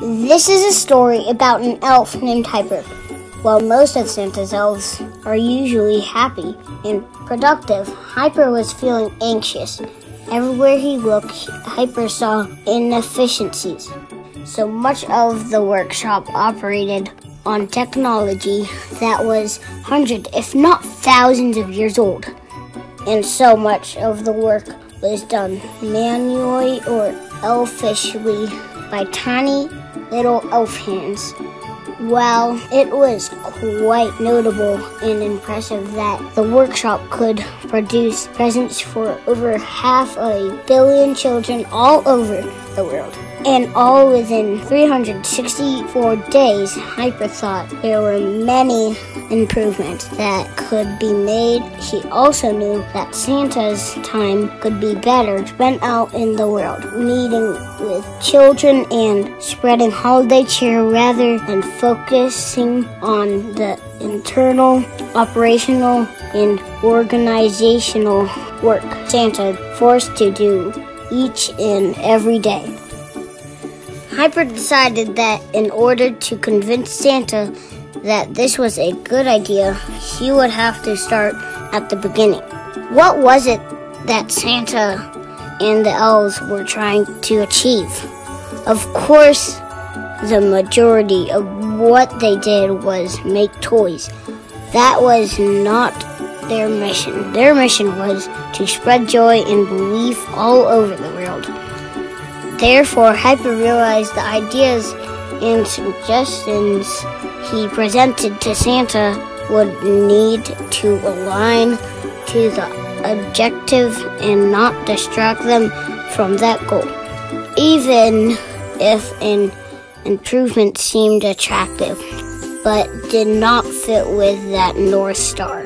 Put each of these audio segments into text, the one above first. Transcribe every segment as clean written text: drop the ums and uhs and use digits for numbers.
This is a story about an elf named Hyper. While most of Santa's elves are usually happy and productive, Hyper was feeling anxious. Everywhere he looked, Hyper saw inefficiencies. So much of the workshop operated on technology that was hundreds, if not thousands of years old. And so much of the work was done manually or elfishly by tiny little elf hands. While it was quite notable and impressive that the workshop could produce presents for over 500 million children all over the world, and all within 364 days, Hyper thought there were many improvements that could be made. He also knew that Santa's time could be better spent out in the world, meeting with children and spreading holiday cheer rather than focusing on the internal, operational, and organizational work Santa forced to do each and every day. Hyper decided that in order to convince Santa that this was a good idea, he would have to start at the beginning. What was it that Santa and the elves were trying to achieve? Of course, the majority of what they did was make toys. That was not their mission. Their mission was to spread joy and belief all over the world. Therefore, Hyper realized the ideas and suggestions he presented to Santa would need to align to the objective and not distract them from that goal. Even if an improvement seemed attractive, but did not fit with that North Star,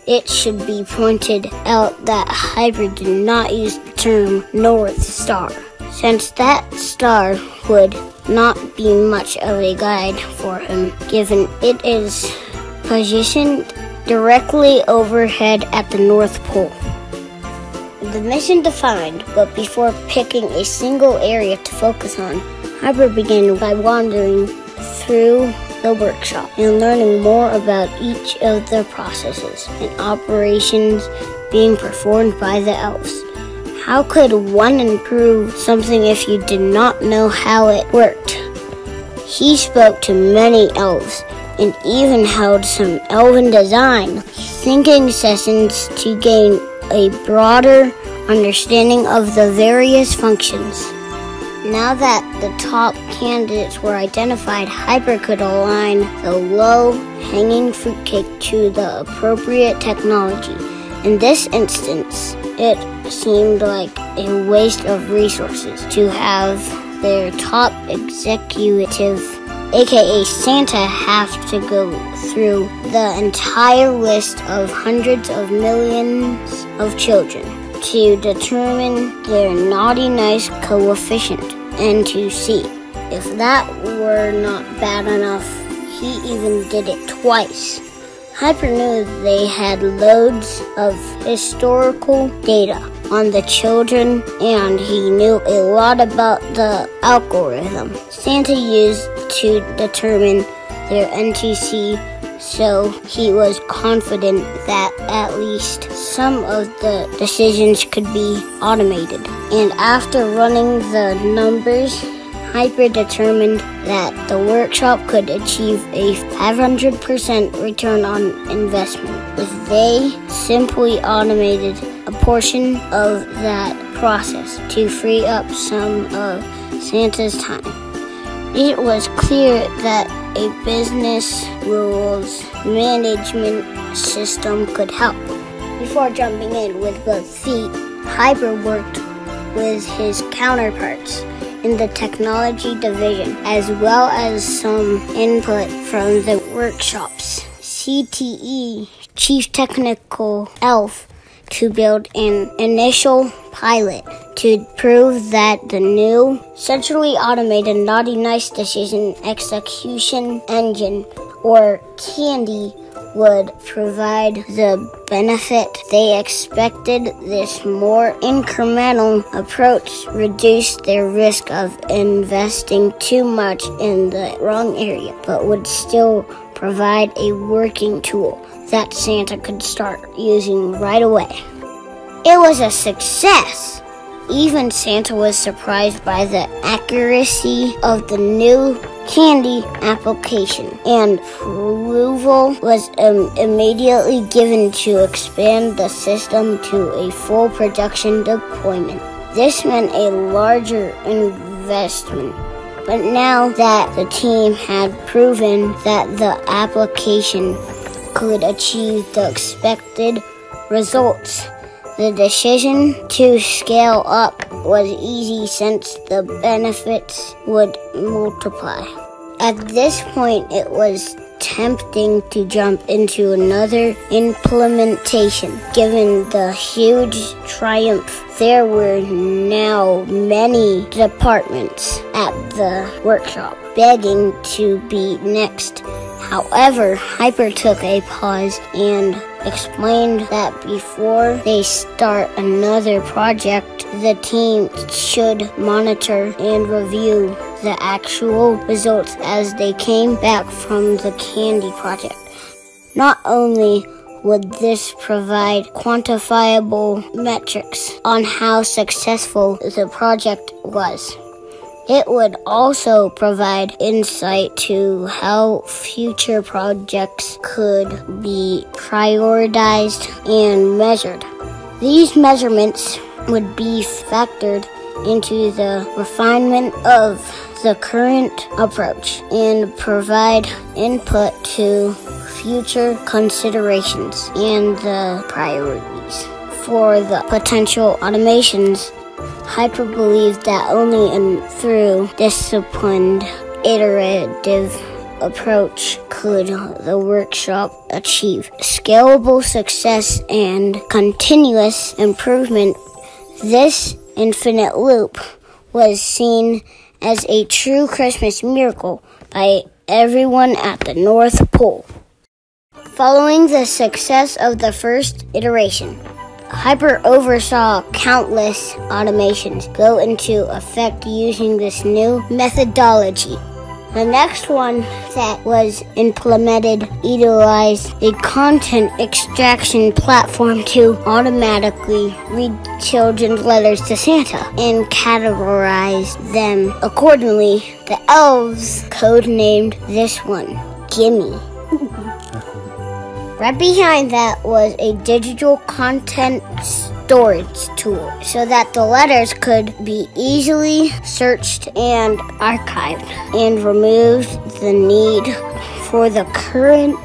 it should be pointed out that Hyper did not use the term North Star, since that star would not be much of a guide for him, given it is positioned directly overhead at the North Pole. The mission defined, but before picking a single area to focus on, Hyper began by wandering through the workshop and learning more about each of the processes and operations being performed by the elves. How could one improve something if you did not know how it worked? He spoke to many elves and even held some elven design thinking sessions to gain a broader understanding of the various functions. Now that the top candidates were identified, Hyper could align the low-hanging fruitcake to the appropriate technology. In this instance, it seemed like a waste of resources to have their top executive, aka Santa, have to go through the entire list of hundreds of millions of children to determine their naughty nice coefficient and to see. If that were not bad enough, he even did it twice. Hyper knew they had loads of historical data on the children, and he knew a lot about the algorithm Santa used to determine their NTC, so he was confident that at least some of the decisions could be automated. And after running the numbers, Hyper determined that the workshop could achieve a 500% return on investment if they simply automated a portion of that process to free up some of Santa's time. It was clear that a business rules management system could help. Before jumping in with both feet, Hyper worked with his counterparts in the technology division, as well as some input from the workshop's CTE, Chief Technical Elf, to build an initial pilot to prove that the new centrally automated naughty nice decision execution engine, or CANDY, would provide the benefit they expected. This more incremental approach reduced their risk of investing too much in the wrong area, but would still provide a working tool that Santa could start using right away. It was a success. Even Santa was surprised by the accuracy of the new candy application, and approval was immediately given to expand the system to a full production deployment. This meant a larger investment, but now that the team had proven that the application could achieve the expected results, the decision to scale up was easy since the benefits would multiply. At this point, it was tempting to jump into another implementation. Given the huge triumph, there were now many departments at the workshop begging to be next. However, Hyper took a pause and explained that before they start another project, the team should monitor and review the actual results as they came back from the candy project. Not only would this provide quantifiable metrics on how successful the project was, it would also provide insight to how future projects could be prioritized and measured. These measurements would be factored into the refinement of the current approach and provide input to future considerations and the priorities. For the potential automations, Hyper believed that only through disciplined, iterative approach could the workshop achieve scalable success and continuous improvement. This infinite loop was seen as a true Christmas miracle by everyone at the North Pole. Following the success of the first iteration, Hyper oversaw countless automations go into effect using this new methodology. The next one that was implemented utilized a content extraction platform to automatically read children's letters to Santa and categorize them accordingly. The elves codenamed this one Gimme. Right behind that was a digital content storage tool so that the letters could be easily searched and archived, and removed the need for the current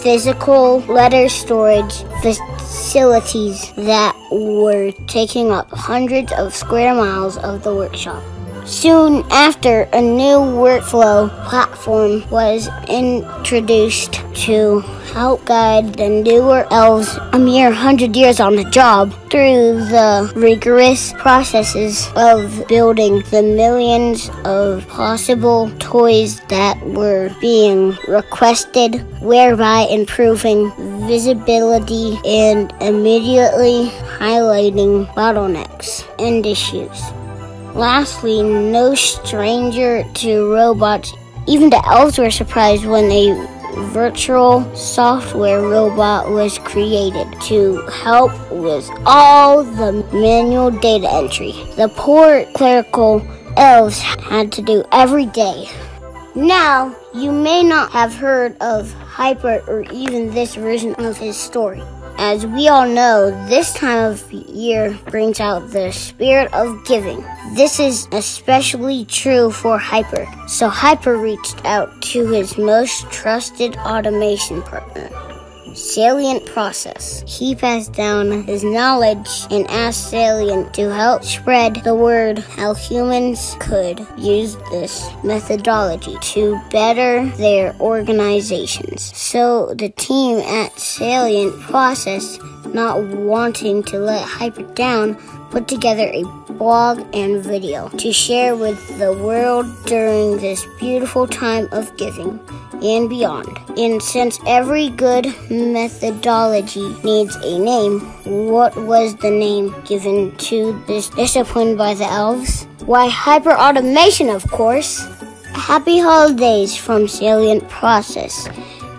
physical letter storage facilities that were taking up hundreds of square miles of the workshop. Soon after, a new workflow platform was introduced to help guide the newer elves a mere 100 years on the job through the rigorous processes of building the millions of possible toys that were being requested, whereby improving visibility and immediately highlighting bottlenecks and issues. Lastly, no stranger to robots, even the elves were surprised when a virtual software robot was created to help with all the manual data entry the poor clerical elves had to do every day. Now, you may not have heard of Hyper or even this version of his story. As we all know, this time of year brings out the spirit of giving. This is especially true for Hyper. So Hyper reached out to his most trusted automation partner, Salient Process. He passed down his knowledge and asked Salient to help spread the word how humans could use this methodology to better their organizations. So the team at Salient Process, not wanting to let Hyper down, put together a blog and video to share with the world during this beautiful time of giving. and beyond. And since every good methodology needs a name, what was the name given to this discipline by the elves? Why, hyperautomation, of course. Happy holidays from Salient Process,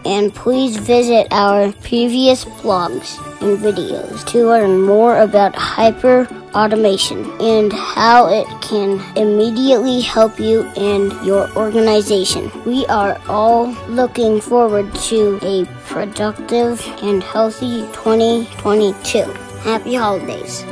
and please visit our previous blogs and videos to learn more about hyperautomation and how it can immediately help you and your organization. We are all looking forward to a productive and healthy 2022. Happy holidays.